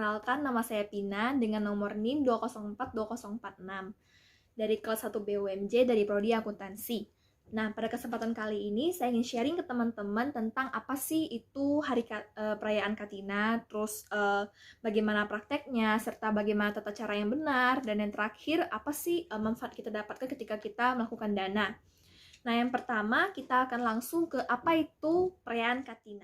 Perkenalkan, nama saya Pina dengan nomor NIM 2042046 dari kelas 1 BUMJ dari Prodi Akuntansi. Nah, pada kesempatan kali ini saya ingin sharing ke teman-teman tentang apa sih itu perayaan Katina, terus bagaimana prakteknya, serta bagaimana tata cara yang benar, dan yang terakhir apa sih manfaat kita dapatkan ketika kita melakukan dana. Nah, yang pertama kita akan langsung ke apa itu perayaan Katina.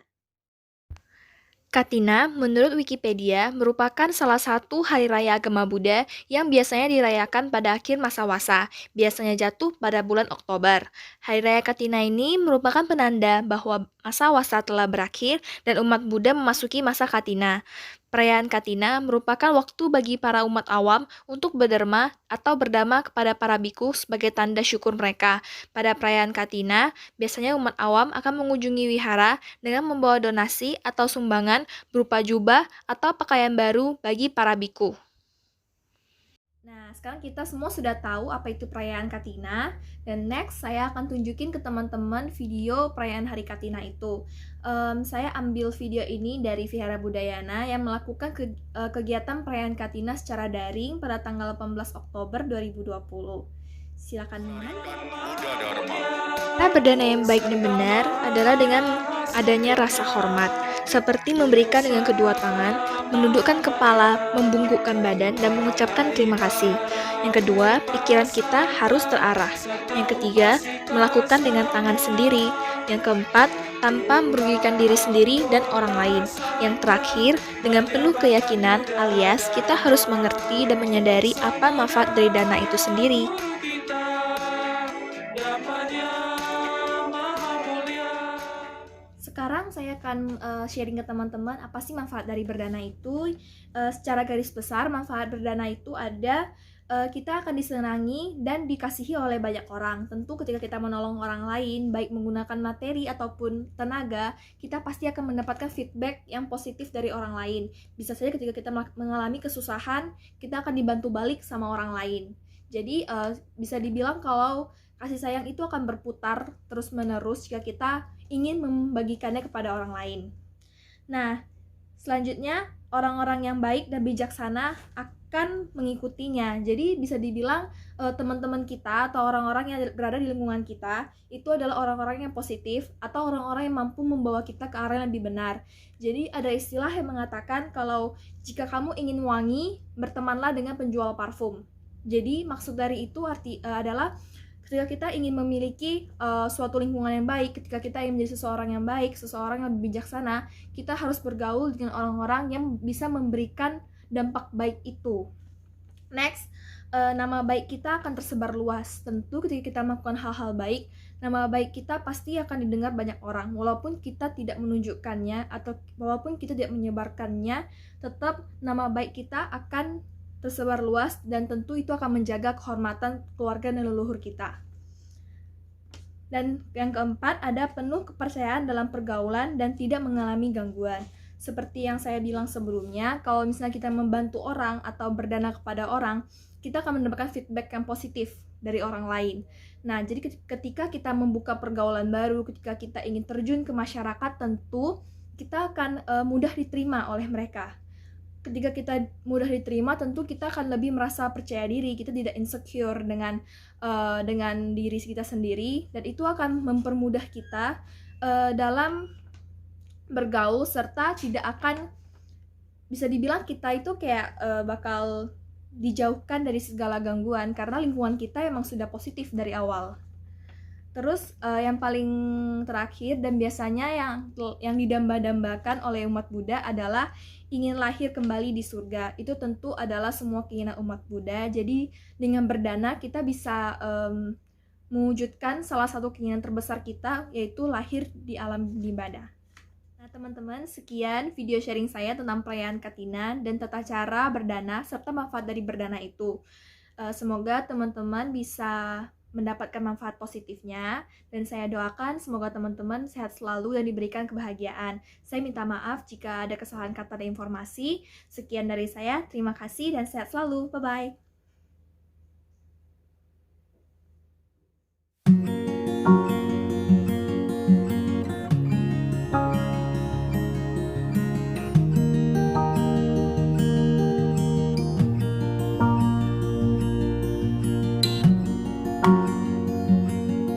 Katina, menurut Wikipedia, merupakan salah satu hari raya agama Buddha yang biasanya dirayakan pada akhir masa wasa, biasanya jatuh pada bulan Oktober. Hari raya Katina ini merupakan penanda bahwa masa wasa telah berakhir dan umat Buddha memasuki masa Katina. Perayaan Katina merupakan waktu bagi para umat awam untuk berderma atau berdamai kepada para biku sebagai tanda syukur mereka. Pada perayaan Katina, biasanya umat awam akan mengunjungi wihara dengan membawa donasi atau sumbangan berupa jubah atau pakaian baru bagi para biku. Nah, sekarang kita semua sudah tahu apa itu perayaan Katina, dan next saya akan tunjukin ke teman-teman video perayaan Hari Katina itu. Saya ambil video ini dari Vihara Budayana yang melakukan kegiatan perayaan Katina secara daring pada tanggal 18 Oktober 2020. Silakan menonton. Cara berdana yang baik dan benar adalah dengan adanya rasa hormat, seperti memberikan dengan kedua tangan, menundukkan kepala, membungkukkan badan, dan mengucapkan terima kasih. Yang kedua, pikiran kita harus terarah. Yang ketiga, melakukan dengan tangan sendiri. Yang keempat, tanpa merugikan diri sendiri dan orang lain. Yang terakhir, dengan penuh keyakinan alias kita harus mengerti dan menyadari apa manfaat dari dana itu sendiri. Sekarang saya akan sharing ke teman-teman apa sih manfaat dari berdana itu. Secara garis besar, manfaat berdana itu ada kita akan disenangi dan dikasihi oleh banyak orang. Tentu ketika kita menolong orang lain, baik menggunakan materi ataupun tenaga, kita pasti akan mendapatkan feedback yang positif dari orang lain. Bisa saja ketika kita mengalami kesusahan, kita akan dibantu balik sama orang lain. Jadi bisa dibilang kalau kasih sayang itu akan berputar terus-menerus jika kita ingin membagikannya kepada orang lain. Nah, selanjutnya orang-orang yang baik dan bijaksana akan mengikutinya. Jadi bisa dibilang teman-teman kita atau orang-orang yang berada di lingkungan kita itu adalah orang-orang yang positif atau orang-orang yang mampu membawa kita ke arah yang lebih benar. Jadi ada istilah yang mengatakan kalau jika kamu ingin wangi, bertemanlah dengan penjual parfum. Jadi maksud dari itu adalah ketika kita ingin memiliki suatu lingkungan yang baik, ketika kita ingin menjadi seseorang yang baik, seseorang yang lebih bijaksana, kita harus bergaul dengan orang-orang yang bisa memberikan dampak baik itu. Next, nama baik kita akan tersebar luas. Tentu ketika kita melakukan hal-hal baik, nama baik kita pasti akan didengar banyak orang. Walaupun kita tidak menunjukkannya atau walaupun kita tidak menyebarkannya, tetap nama baik kita akan tersebar luas dan tentu itu akan menjaga kehormatan keluarga dan leluhur kita. Dan yang keempat, ada penuh kepercayaan dalam pergaulan dan tidak mengalami gangguan. Seperti yang saya bilang sebelumnya, kalau misalnya kita membantu orang atau berdana kepada orang, kita akan mendapatkan feedback yang positif dari orang lain. Nah, jadi ketika kita membuka pergaulan baru, ketika kita ingin terjun ke masyarakat, tentu kita akan mudah diterima oleh mereka. Ketika kita mudah diterima, tentu kita akan lebih merasa percaya diri, kita tidak insecure dengan diri kita sendiri, dan itu akan mempermudah kita dalam bergaul, serta tidak akan, bisa dibilang kita itu kayak bakal dijauhkan dari segala gangguan, karena lingkungan kita emang sudah positif dari awal. Terus yang paling terakhir dan biasanya yang didamba-dambakan oleh umat Buddha adalah ingin lahir kembali di surga. Itu tentu adalah semua keinginan umat Buddha. Jadi dengan berdana kita bisa mewujudkan salah satu keinginan terbesar kita, yaitu lahir di alam ibadah. Nah teman-teman, sekian video sharing saya tentang perayaan Katina dan tata cara berdana serta manfaat dari berdana itu. Semoga teman-teman bisa mendapatkan manfaat positifnya, dan saya doakan semoga teman-teman sehat selalu dan diberikan kebahagiaan. Saya minta maaf jika ada kesalahan kata dan informasi. Sekian dari saya, terima kasih dan sehat selalu. Bye-bye.